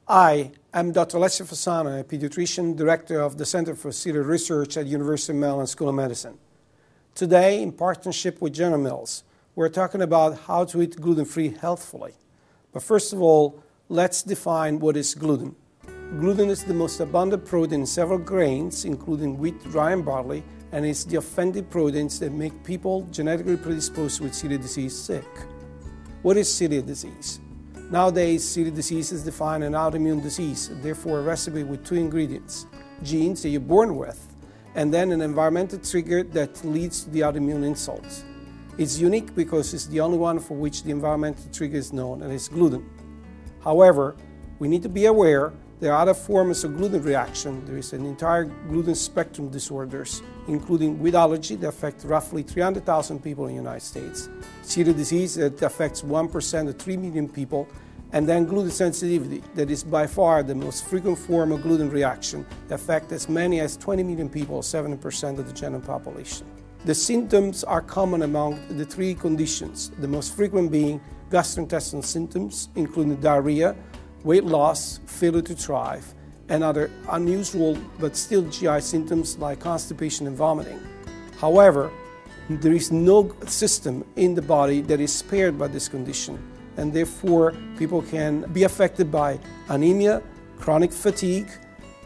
Hi, I'm Dr. Alessio Fasano, a pediatrician, director of the Center for Celiac Research at University of Maryland School of Medicine. Today, in partnership with General Mills, we're talking about how to eat gluten-free healthfully. But first of all, let's define what is gluten. Gluten is the most abundant protein in several grains, including wheat, rye, and barley, and it's the offended proteins that make people genetically predisposed with celiac disease sick. What is celiac disease? Nowadays, celiac disease is defined as an autoimmune disease, therefore a recipe with two ingredients: genes that you're born with, and then an environmental trigger that leads to the autoimmune insult. It's unique because it's the only one for which the environmental trigger is known, and it's gluten. However, we need to be aware there are other forms of gluten reaction. There is an entire gluten spectrum disorders, including wheat allergy that affects roughly 300,000 people in the United States, celiac disease that affects 1% of 3 million people, and then gluten sensitivity that is by far the most frequent form of gluten reaction that affects as many as 20 million people, 7% of the general population. The symptoms are common among the three conditions, the most frequent being gastrointestinal symptoms, including diarrhea, weight loss, failure to thrive, and other unusual but still GI symptoms like constipation and vomiting. However, there is no system in the body that is spared by this condition, and therefore people can be affected by anemia, chronic fatigue,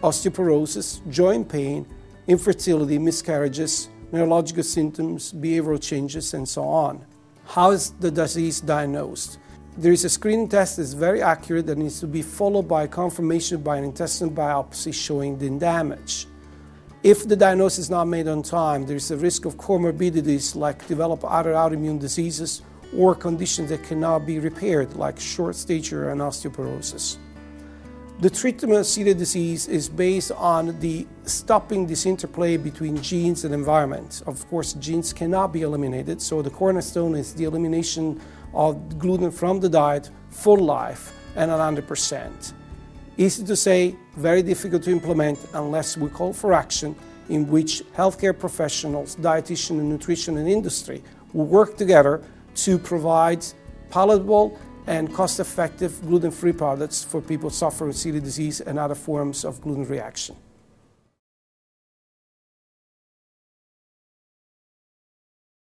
osteoporosis, joint pain, infertility, miscarriages, neurological symptoms, behavioral changes, and so on. How is the disease diagnosed? There is a screening test that is very accurate that needs to be followed by confirmation by an intestinal biopsy showing the damage. If the diagnosis is not made on time, there is a risk of comorbidities like develop other autoimmune diseases or conditions that cannot be repaired like short stature and osteoporosis. The treatment of celiac disease is based on stopping this interplay between genes and environment. Of course, genes cannot be eliminated, so the cornerstone is the elimination of gluten from the diet for life and 100%. Easy to say, very difficult to implement unless we call for action in which healthcare professionals, dietitians, and nutrition and industry will work together to provide palatable and cost-effective gluten-free products for people suffering with celiac disease and other forms of gluten reaction.